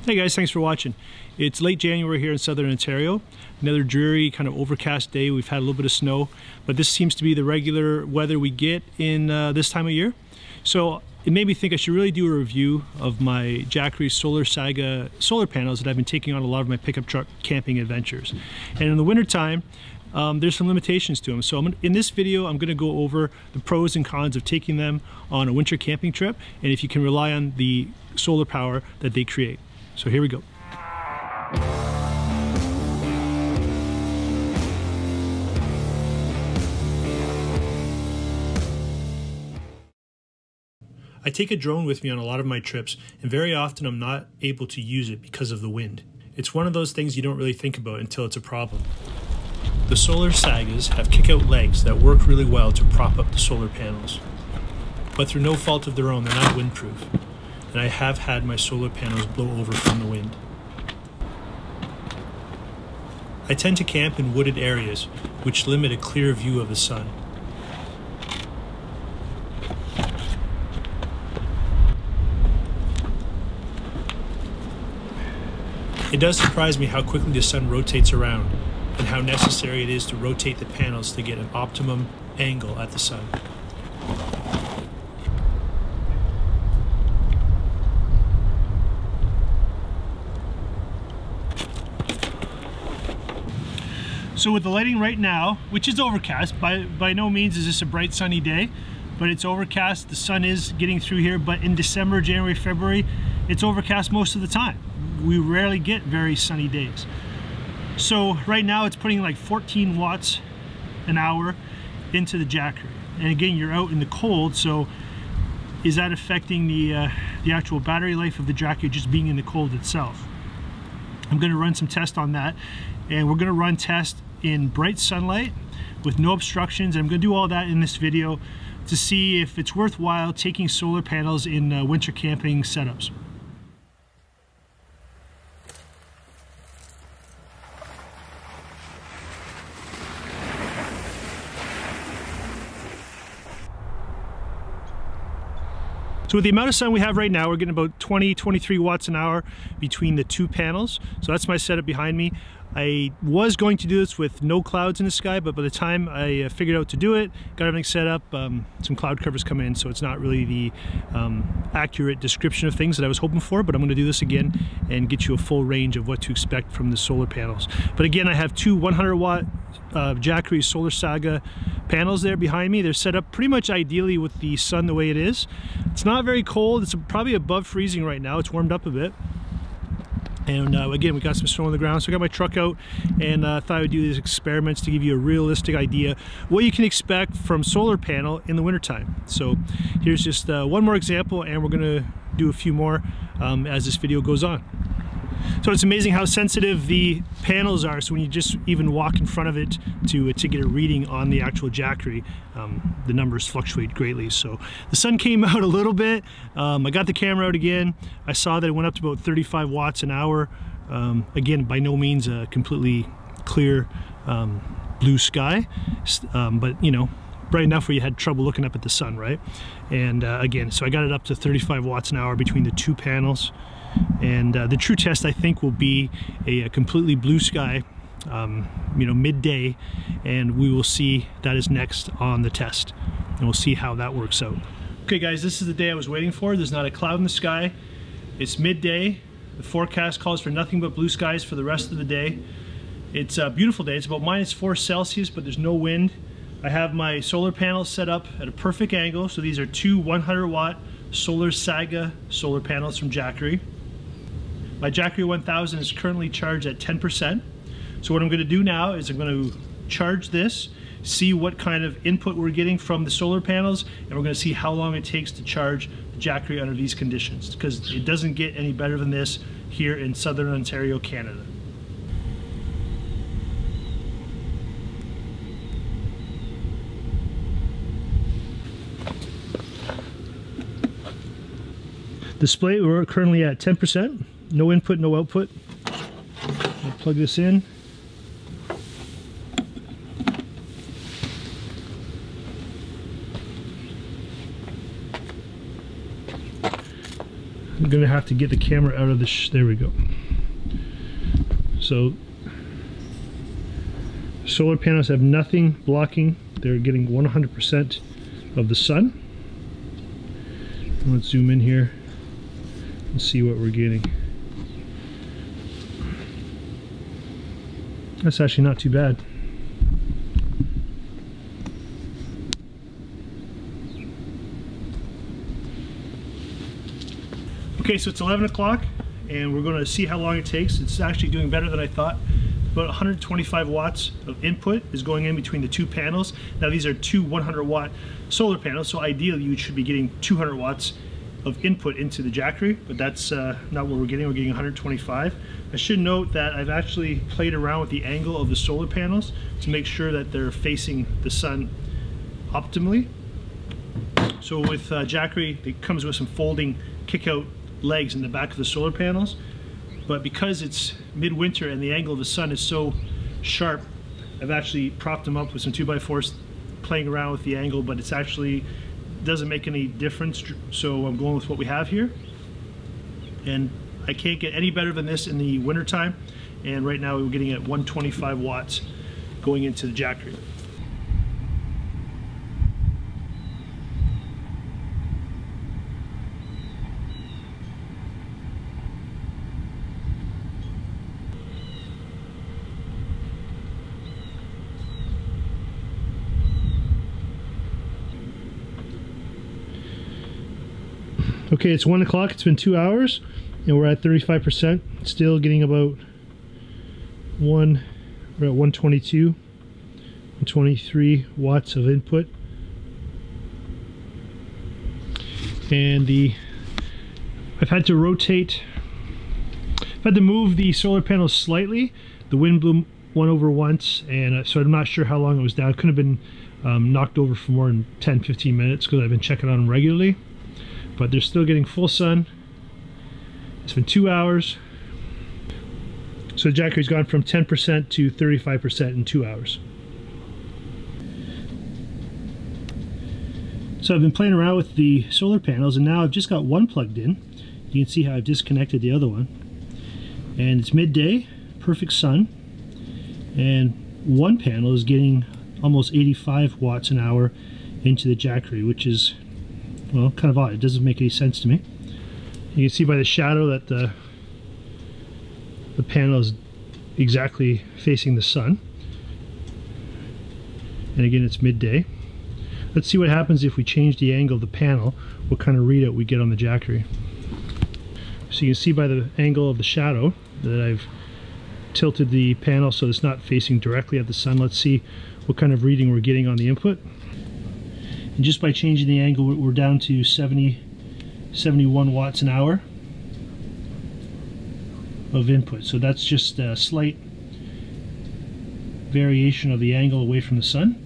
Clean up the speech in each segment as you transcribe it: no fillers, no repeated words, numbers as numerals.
Hey guys, thanks for watching. It's late January here in southern Ontario. Another dreary, kind of overcast day. We've had a little bit of snow, but this seems to be the regular weather we get in this time of year. So it made me think I should really do a review of my Jackery SolarSaga solar panels that I've been taking on a lot of my pickup truck camping adventures. And in the wintertime, there's some limitations to them. So in this video, I'm going to go over the pros and cons of taking them on a winter camping trip, and if you can rely on the solar power that they create. So here we go. I take a drone with me on a lot of my trips, and very often I'm not able to use it because of the wind. It's one of those things you don't really think about until it's a problem. The SolarSagas have kick-out legs that work really well to prop up the solar panels. But through no fault of their own, they're not windproof. And I have had my solar panels blow over from the wind. I tend to camp in wooded areas, which limit a clear view of the sun. It does surprise me how quickly the sun rotates around, and how necessary it is to rotate the panels to get an optimum angle at the sun. So with the lighting right now, which is overcast, by no means is this a bright sunny day, but it's overcast, the sun is getting through here, but in December, January, February, it's overcast most of the time. We rarely get very sunny days. So right now it's putting like 14 watts an hour into the Jackery. And again, you're out in the cold, so is that affecting the actual battery life of the Jackery just being in the cold itself? I'm gonna run some tests on that, and we're gonna run tests in bright sunlight with no obstructions. I'm going to do all that in this video to see if it's worthwhile taking solar panels in winter camping setups. So with the amount of sun we have right now, we're getting about 20-23 watts an hour between the two panels. So that's my setup behind me. I was going to do this with no clouds in the sky, but by the time I figured out to do it, got everything set up, some cloud covers come in, so it's not really the accurate description of things that I was hoping for, but I'm going to do this again and get you a full range of what to expect from the solar panels. But again, I have two 100 watt Jackery SolarSaga panels there behind me. They're set up pretty much ideally with the sun the way it is. It's not very cold, it's probably above freezing right now, it's warmed up a bit. And again, we got some snow on the ground, so I got my truck out and thought I would do these experiments to give you a realistic idea what you can expect from solar panel in the wintertime. So here's just one more example, and we're gonna do a few more as this video goes on. So it's amazing how sensitive the panels are, so when you just even walk in front of it to get a reading on the actual Jackery, the numbers fluctuate greatly. So the sun came out a little bit, I got the camera out again, I saw that it went up to about 35 watts an hour. Again, by no means a completely clear blue sky, but you know, bright enough where you had trouble looking up at the sun, right? And again, so I got it up to 35 watts an hour between the two panels. And the true test, I think, will be a completely blue sky, you know, midday, and we will see that is next on the test, and we'll see how that works out. Okay guys, this is the day I was waiting for. There's not a cloud in the sky. It's midday. The forecast calls for nothing but blue skies for the rest of the day. It's a beautiful day. It's about -4 Celsius, but there's no wind. I have my solar panels set up at a perfect angle. So these are two 100 watt SolarSaga solar panels from Jackery. My Jackery 1000 is currently charged at 10%. So what I'm going to do now is I'm going to charge this, see what kind of input we're getting from the solar panels, and we're going to see how long it takes to charge the Jackery under these conditions, because it doesn't get any better than this here in southern Ontario, Canada. Display, we're currently at 10%. No input, no output. I'll plug this in. I'm gonna have to get the camera out of the there we go. So solar panels have nothing blocking. They're getting 100% of the sun. Let's zoom in here and see what we're getting. That's actually not too bad. Okay, so it's 11 o'clock and we're going to see how long it takes. It's actually doing better than I thought. About 125 watts of input is going in between the two panels. Now these are two 100-watt solar panels, so ideally you should be getting 200 watts of input into the Jackery, but that's not what we're getting. We're getting 125. I should note that I've actually played around with the angle of the solar panels to make sure that they're facing the sun optimally. So with Jackery, it comes with some folding kick-out legs in the back of the solar panels, but because it's midwinter and the angle of the sun is so sharp, I've actually propped them up with some 2x4s playing around with the angle, but it's actually doesn't make any difference, so I'm going with what we have here. And I can't get any better than this in the winter time, and right now we're getting at 125 watts going into the Jackery. Okay, it's 1 o'clock, it's been 2 hours, and we're at 35%, still getting about we're at 122, 123 watts of input. And I've had to move the solar panels slightly. The wind blew one over once, and so I'm not sure how long it was down. It couldn't have been knocked over for more than 10-15 minutes because I've been checking on them regularly. But they're still getting full sun. It's been 2 hours. So Jackery's gone from 10% to 35% in 2 hours. So I've been playing around with the solar panels, and now I've just got one plugged in. You can see how I've disconnected the other one. And it's midday, perfect sun. And one panel is getting almost 85 watts an hour into the Jackery, which is, well, kind of odd. It doesn't make any sense to me. You can see by the shadow that the panel is exactly facing the sun. And again, it's midday. Let's see what happens if we change the angle of the panel, what kind of readout we get on the Jackery. So you can see by the angle of the shadow that I've tilted the panel so it's not facing directly at the sun. Let's see what kind of reading we're getting on the input. And just by changing the angle, we're down to 71 watts an hour of input. So that's just a slight variation of the angle away from the sun.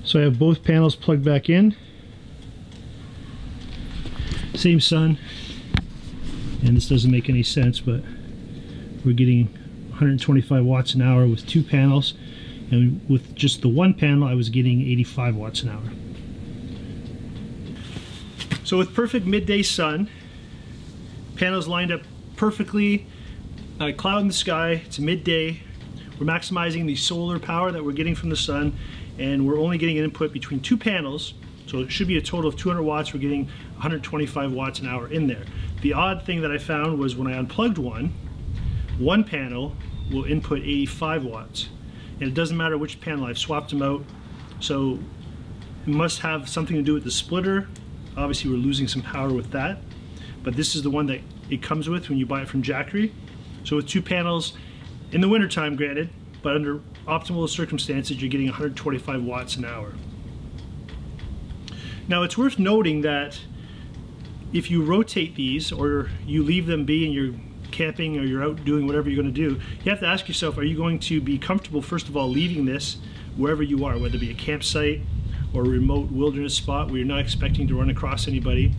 So I have both panels plugged back in. Same sun. And this doesn't make any sense, but we're getting 125 watts an hour with two panels. And with just the one panel, I was getting 85 watts an hour. So with perfect midday sun, panels lined up perfectly, not a cloud in the sky, it's midday. We're maximizing the solar power that we're getting from the sun, and we're only getting an input between two panels, so it should be a total of 200 watts. We're getting 125 watts an hour in there. The odd thing that I found was when I unplugged one panel will input 85 watts. And it doesn't matter which panel, I've swapped them out. So it must have something to do with the splitter. Obviously we're losing some power with that. But this is the one that it comes with when you buy it from Jackery. So with two panels, in the wintertime granted, but under optimal circumstances, you're getting 125 watts an hour. Now it's worth noting that if you rotate these or you leave them be and you're camping or you're out doing whatever you're going to do, you have to ask yourself, are you going to be comfortable, first of all, leaving this wherever you are, whether it be a campsite or a remote wilderness spot where you're not expecting to run across anybody?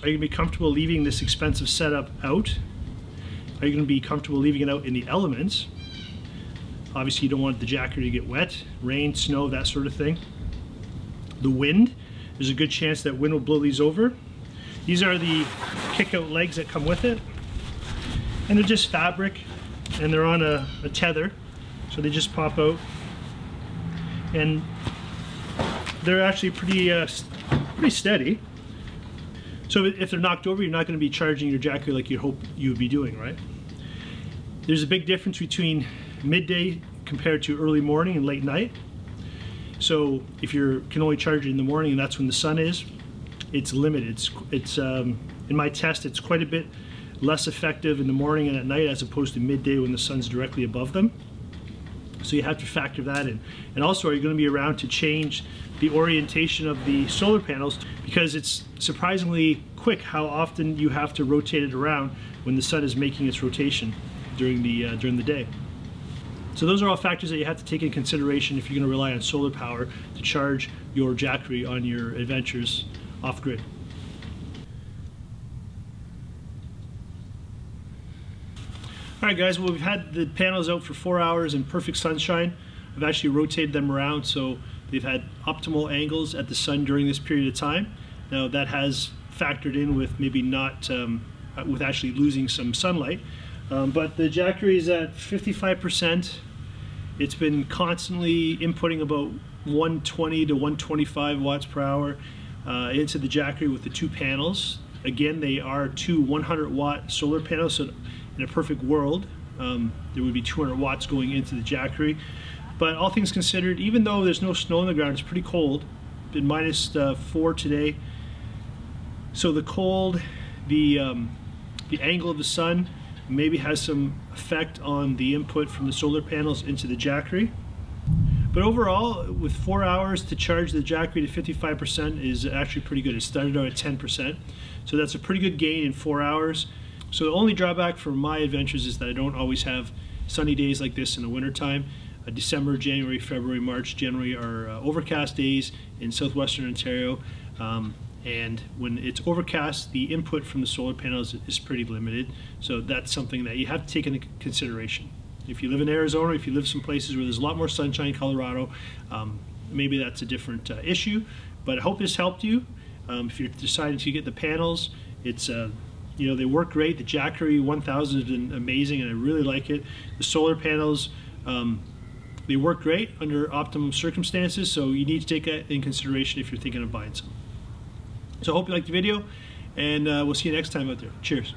Are you going to be comfortable leaving this expensive setup out? Are you going to be comfortable leaving it out in the elements? Obviously you don't want the Jackery to get wet, rain, snow, that sort of thing. The wind, there's a good chance that wind will blow these over. These are the kick-out legs that come with it, and they're just fabric, and they're on a tether, so they just pop out, and they're actually pretty steady. So if they're knocked over, you're not going to be charging your Jackery like you hope you would be doing, right? There's a big difference between midday compared to early morning and late night. So if you can only charge it in the morning and that's when the sun is, it's limited. It's in my test, it's quite a bit less effective in the morning and at night as opposed to midday when the sun's directly above them. So you have to factor that in. And also, are you going to be around to change the orientation of the solar panels? Because it's surprisingly quick how often you have to rotate it around when the sun is making its rotation during the day. So those are all factors that you have to take in consideration if you're going to rely on solar power to charge your Jackery on your adventures off-grid. Alright guys, well, we've had the panels out for 4 hours in perfect sunshine. I've actually rotated them around so they've had optimal angles at the sun during this period of time. Now that has factored in with maybe not, with actually losing some sunlight. But the Jackery is at 55%. It's been constantly inputting about 120 to 125 watts per hour into the Jackery with the two panels. Again, they are two 100-watt solar panels, so in a perfect world, there would be 200 watts going into the Jackery. But all things considered, even though there's no snow on the ground, it's pretty cold. It's been -4 today. So the cold, the angle of the sun maybe has some effect on the input from the solar panels into the Jackery. But overall, with 4 hours to charge the Jackery to 55% is actually pretty good. It started out at 10%. So that's a pretty good gain in 4 hours. So the only drawback for my adventures is that I don't always have sunny days like this in the wintertime. December, January, February, March generally are overcast days in southwestern Ontario. And when it's overcast, the input from the solar panels is pretty limited. So that's something that you have to take into consideration. If you live in Arizona, if you live some places where there's a lot more sunshine, Colorado, maybe that's a different issue. But I hope this helped you. If you're deciding to get the panels, it's you know, they work great. The Jackery 1000 has been amazing, and I really like it. The solar panels, they work great under optimum circumstances, so you need to take that in consideration if you're thinking of buying some. So I hope you liked the video, and we'll see you next time out there. Cheers.